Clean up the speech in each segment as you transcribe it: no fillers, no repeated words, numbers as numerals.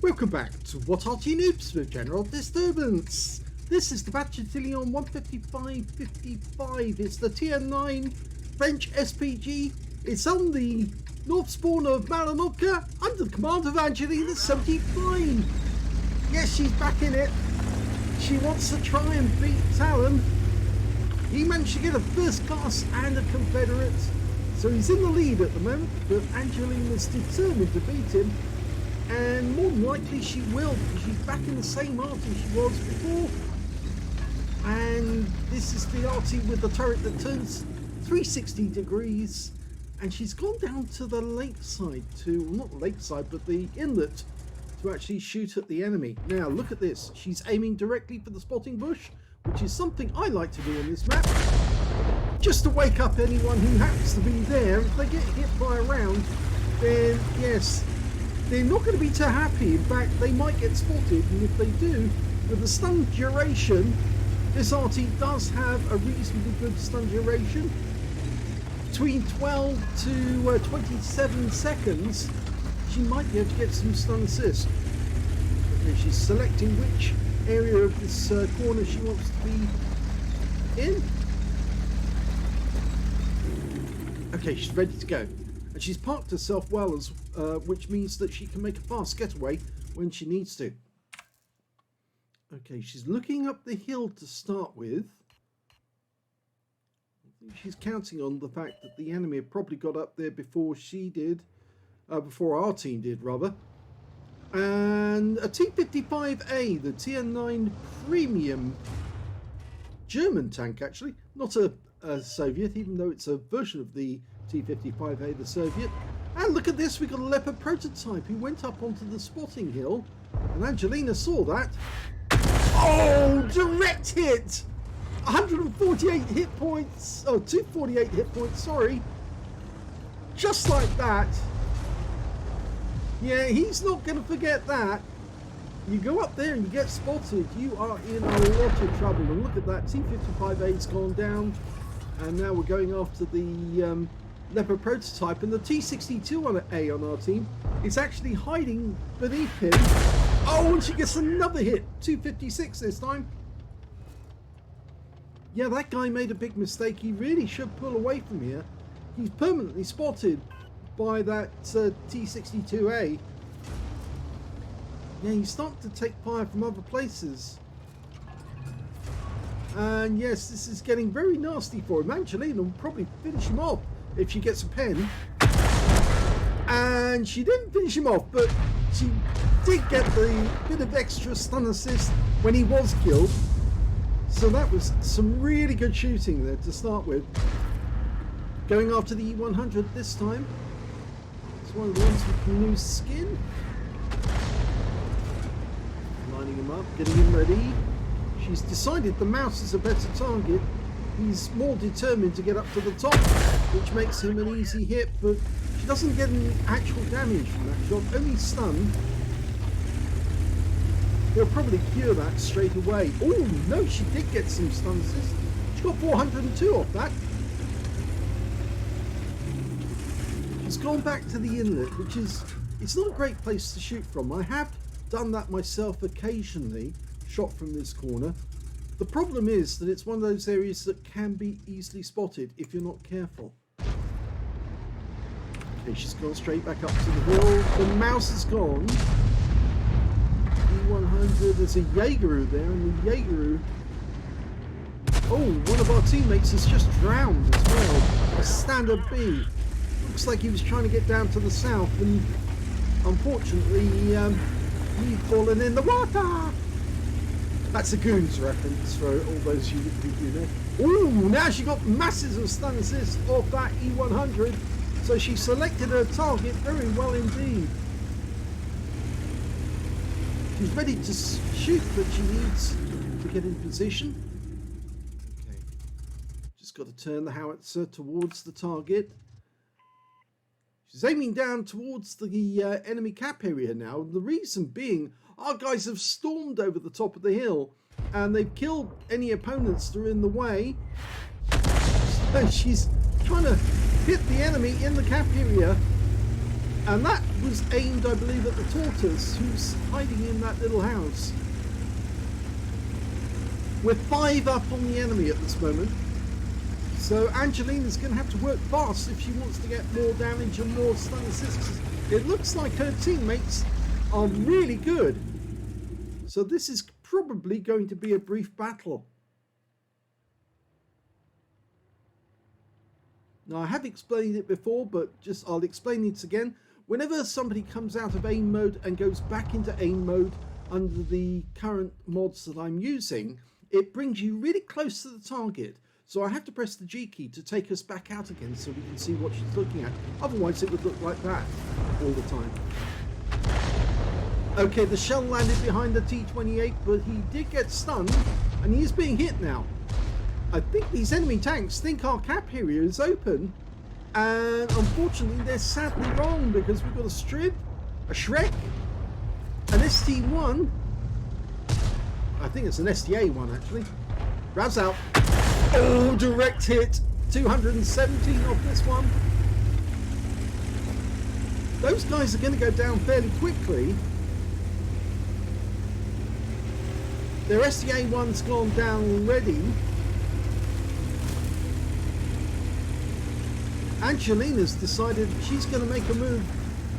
Welcome back to What Arty Noobs with General Disturbance. This is the Bat Châtillon 155-55. It's the Tier 9 French SPG. It's on the north spawn of Malinovka under the command of angelina75. Yes, she's back in it. She wants to try and beat Talon. He managed to get a first class and a Confederate. So he's in the lead at the moment, but Angelina's determined to beat him. And more than likely she will, because she's back in the same Arty she was before. And this is the Arty with the turret that turns 360 degrees. And she's gone down to the lakeside to, well, not the lakeside, but the inlet to actually shoot at the enemy. Now look at this. She's aiming directly for the spotting bush, which is something I like to do on this map. Just to wake up anyone who happens to be there. If they get hit by a round, then yes, they're not going to be too happy. In fact, they might get spotted, and if they do, with the stun duration, this Arty does have a reasonably good stun duration, between 12 to 27 seconds. She might be able to get some stun assist. Okay, she's selecting which area of this corner she wants to be in. Okay, she's ready to go. And she's parked herself well, as which means that she can make a fast getaway when she needs to. Okay, she's looking up the hill to start with. I think she's counting on the fact that the enemy have probably got up there before she did, before our team did rather. And a T-55A, the Tier 9 premium German tank, actually, not a Soviet, even though it's a version of the T-55A, the Soviet. And look at this, we got a Leopard prototype who went up onto the spotting hill, and Angelina saw that. Oh, direct hit! 148 hit points, oh, 248 hit points, sorry. Just like that. Yeah, he's not going to forget that. You go up there and you get spotted, you are in a lot of trouble. And look at that, T-55A's gone down. And now we're going after the Leopard prototype, and the T-62A on our team is actually hiding beneath him. Oh, and she gets another hit, 256 this time. Yeah, that guy made a big mistake. He really should pull away from here. He's permanently spotted by that T-62A. Yeah, he's starting to take fire from other places. And yes, this is getting very nasty for him. Angelina will probably finish him off if she gets a pen. And she didn't finish him off, but she did get the bit of extra stun assist when he was killed. So that was some really good shooting there to start with. Going after the E100 this time. It's one of the ones with the new skin. Lining him up, getting him ready. She's decided the mouse is a better target. He's more determined to get up to the top, which makes him an easy hit, but she doesn't get any actual damage from that shot, only stun. He'll probably cure that straight away. Oh no, she did get some stun assist. She got 402 off that. She's gone back to the inlet, which is, it's not a great place to shoot from. I have done that myself occasionally. Shot from this corner. The problem is that it's one of those areas that can be easily spotted if you're not careful. Okay, she's gone straight back up to the hill. The mouse is gone. E100, there's a Jaegeru there, and the Jaegeru... Oh, one of our teammates has just drowned as well. A standard B. Looks like he was trying to get down to the south, and unfortunately he'd fallen in the water. That's a Goons reference for all those who know. Ooh, now she got masses of stun assist off that E100. So she selected her target very well indeed. She's ready to shoot, but she needs to get in position. Okay. Just got to turn the howitzer towards the target. She's aiming down towards the enemy cap area now. The reason being, our guys have stormed over the top of the hill and they've killed any opponents that are in the way. And she's trying to hit the enemy in the cap area. And that was aimed, I believe, at the tortoise who's hiding in that little house. We're 5 up on the enemy at this moment. So Angelina's going to have to work fast if she wants to get more damage and more stun assists. It looks like her teammates are really good. So this is probably going to be a brief battle. Now, I have explained it before, but I'll explain it again. Whenever somebody comes out of aim mode and goes back into aim mode under the current mods that I'm using, it brings you really close to the target. So I have to press the G key to take us back out again so we can see what she's looking at. Otherwise it would look like that all the time. Okay, the shell landed behind the T-28, but he did get stunned and he is being hit now. I think these enemy tanks think our cap area is open, and unfortunately they're sadly wrong, because we've got a Strib, a Shrek, an ST1, I think it's an STA1 actually. Ravs out. Oh, direct hit. 217 off this one. Those guys are going to go down fairly quickly. Their STA1's gone down already. Angelina's decided she's going to make a move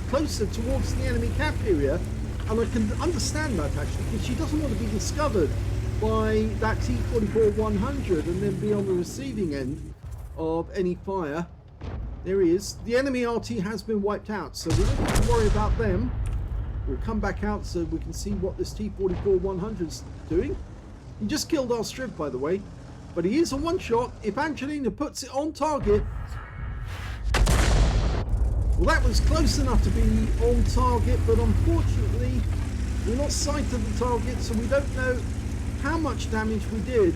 closer towards the enemy cap area, and I can understand that actually, because she doesn't want to be discovered by that T-44-100 and then be on the receiving end of any fire. There he is. The enemy Arty has been wiped out, so we don't have to worry about them. We'll come back out so we can see what this T-44-100 is doing. He just killed our Strip, by the way, but he is a one-shot. If Angelina puts it on target, well, that was close enough to be on target, but unfortunately we lost sight of the target, so we don't know how much damage we did.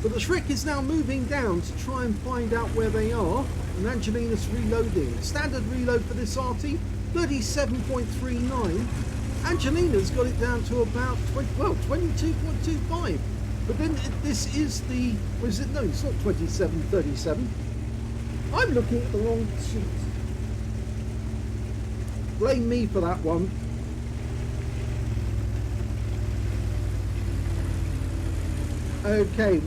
But the Shrek is now moving down to try and find out where they are, and Angelina's reloading. Standard reload for this Arty, 37.39. Angelina's got it down to about 22.25. But then this is the, was it? No, it's not 27.37. I'm looking at the wrong sheet. Blame me for that one. Okay,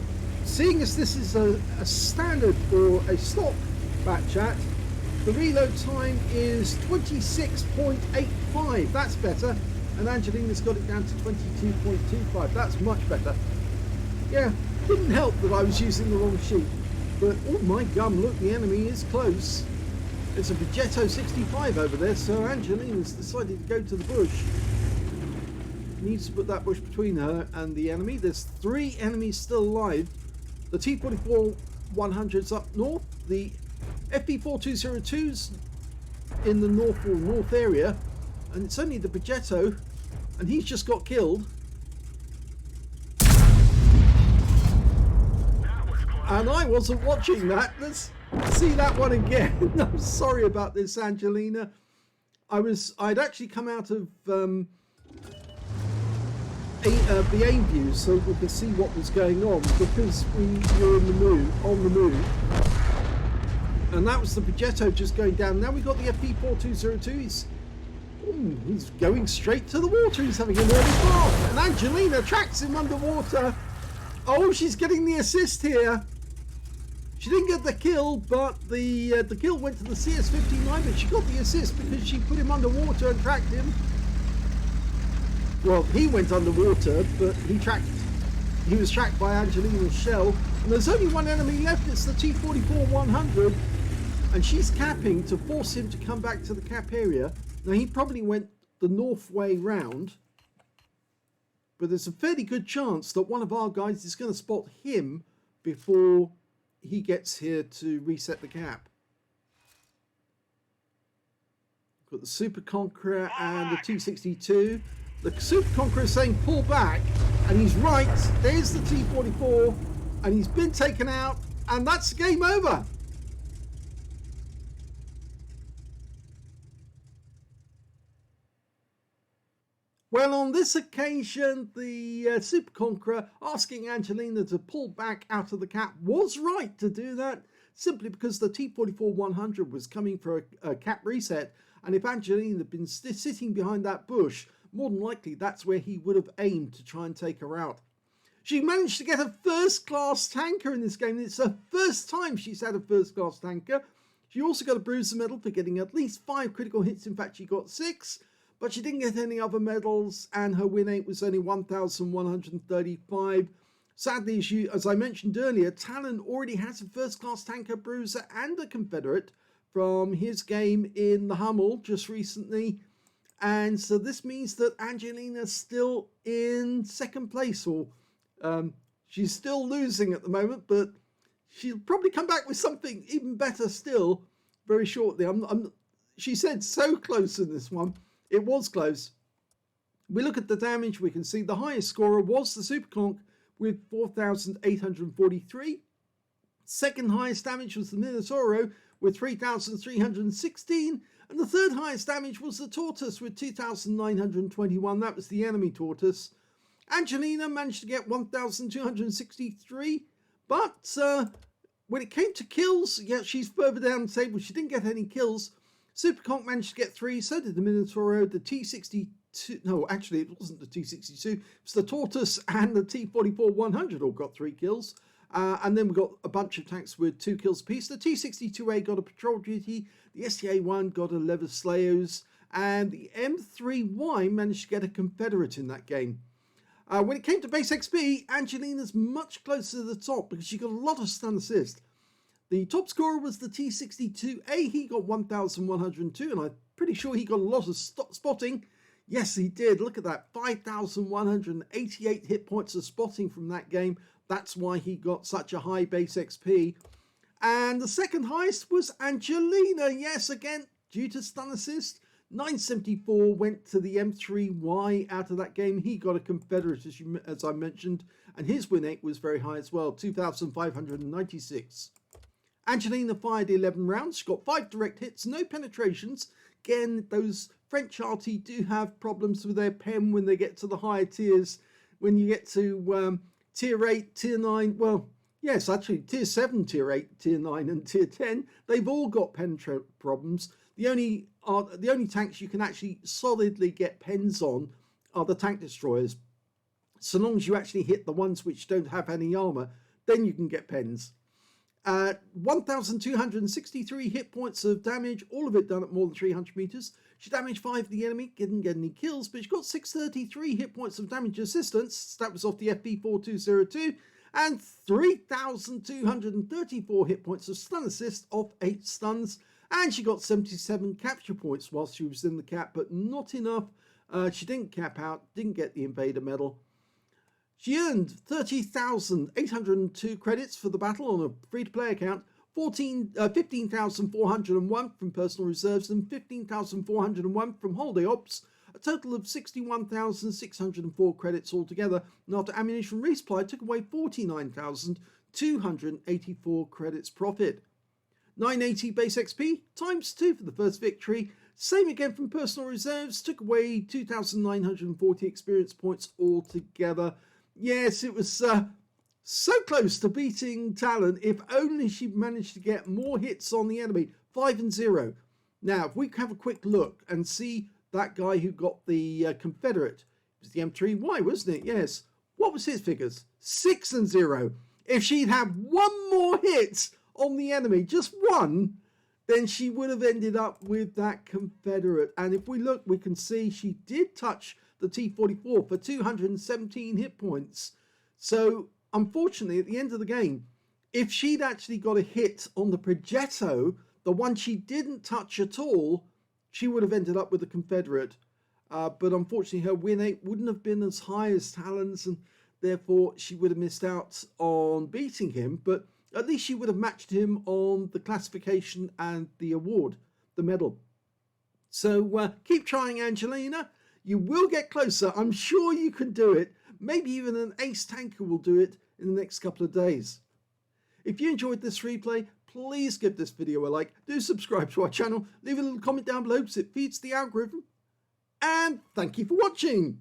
seeing as this is a standard or a stock Bat Chat, the reload time is 26.85. That's better. And Angelina's got it down to 22.25. That's much better. Yeah, didn't help that I was using the wrong sheet. But oh my gum, look, the enemy is close. There's a Vegetto 65 over there, so Angelina's decided to go to the bush. Needs to put that bush between her and the enemy. There's 3 enemies still alive. The T-44-100's up north. The FP-4202's in the north area. And it's only the Vegetto, and he's just got killed. And I wasn't watching that. Let's see that one again. I'm sorry about this, Angelina. I'd actually come out of the aim view so we could see what was going on, because we were on the move. And that was the Vegetto just going down. Now we've got the FP-4202. He's going straight to the water. He's having an early bath. And Angelina tracks him underwater. Oh, she's getting the assist here. She didn't get the kill, but the kill went to the CS-59, but she got the assist because she put him underwater and tracked him. Well, he went underwater, but he was tracked by Angelina's shell. And there's only one enemy left. It's the T-44-100, and she's capping to force him to come back to the cap area. Now, he probably went the north way round, but there's a fairly good chance that one of our guys is going to spot him before he gets here to reset the cap. Got the Super Conqueror and the T-62. The Super Conqueror is saying pull back, and he's right. There's the T-44, and he's been taken out, and that's game over. Well, on this occasion, the Super Conqueror asking Angelina to pull back out of the cap was right to do that, simply because the T-44-100 was coming for a cap reset, And if Angelina had been sitting behind that bush, more than likely that's where he would have aimed to try and take her out. She managed to get a first-class tanker in this game. It's the first time she's had a first-class tanker. She also got a bruiser medal for getting at least 5 critical hits. In fact, she got 6, but she didn't get any other medals, and her win rate was only 1,135. Sadly, as I mentioned earlier, Talon already has a first-class tanker, bruiser, and a Confederate from his game in the Hummel just recently. And so this means that Angelina's still in second place, or she's still losing at the moment, but she'll probably come back with something even better still very shortly. She said so close in this one. It was close. We look at the damage, we can see the highest scorer was the Super Conk with 4,843. Second highest damage was the Minotauro with 3,316. And the third highest damage was the Tortoise with 2,921. That was the enemy Tortoise. Angelina managed to get 1,263. But when it came to kills, yeah, she's further down the table. She didn't get any kills. Super Conk managed to get 3. So did the Minotauro, the T62. No, actually, it wasn't the T62. It was the Tortoise and the T44-100 all got 3 kills. And then we got a bunch of tanks with 2 kills apiece. The T62A got a patrol duty. The STA-1 got a Leather Slayers. And the M3Y managed to get a Confederate in that game. When it came to base XP, Angelina's much closer to the top because she got a lot of stun assist. The top scorer was the T62A. He got 1,102, and I'm pretty sure he got a lot of spotting. Yes, he did. Look at that. 5,188 hit points of spotting from that game. That's why he got such a high base XP. And the second highest was Angelina. Yes, again, due to stun assist. 974 went to the M3Y out of that game. He got a Confederate, as I mentioned. And his win rate was very high as well. 2,596. Angelina fired 11 rounds. She got 5 direct hits. No penetrations. Again, those French Arty do have problems with their pen when they get to the higher tiers. When you get to tier 8, tier 9, well, yes, actually tier 7, tier 8, tier 9 and tier 10, they've all got pen problems. The only tanks you can actually solidly get pens on are the tank destroyers. So long as you actually hit the ones which don't have any armor, then you can get pens. 1,263 hit points of damage, all of it done at more than 300 meters. She damaged 5 of the enemy, didn't get any kills, but she got 633 hit points of damage assistance. That was off the FP4202, and 3,234 hit points of stun assist off 8 stuns. And she got 77 capture points whilst she was in the cap, but not enough. She didn't cap out, didn't get the Invader medal. She earned 30,802 credits for the battle on a free-to-play account, 15,401 from personal reserves and 15,401 from holiday ops, a total of 61,604 credits altogether. And after ammunition resupply, took away 49,284 credits profit. 980 base XP times 2 for the first victory. Same again from personal reserves, took away 2,940 experience points altogether. Yes, it was so close to beating Talon if only she managed to get more hits on the enemy. 5-0. Now, if we have a quick look and see that guy who got the Confederate, it was the M3Y, wasn't it? Yes. What was his figures? 6-0. If she'd had one more hit on the enemy, just one, then she would have ended up with that Confederate. And if we look, we can see she did touch the T44 for 217 hit points. So unfortunately, at the end of the game, if she'd actually got a hit on the Progetto, the one she didn't touch at all, she would have ended up with the Confederate. But unfortunately, her win rate wouldn't have been as high as Talon's, and therefore she would have missed out on beating him. But at least she would have matched him on the classification and the award, the medal. So keep trying, Angelina. You will get closer. I'm sure you can do it. Maybe even an ace tanker will do it in the next couple of days. If you enjoyed this replay, please give this video a like. Do subscribe to our channel. Leave a little comment down below because it feeds the algorithm. And thank you for watching.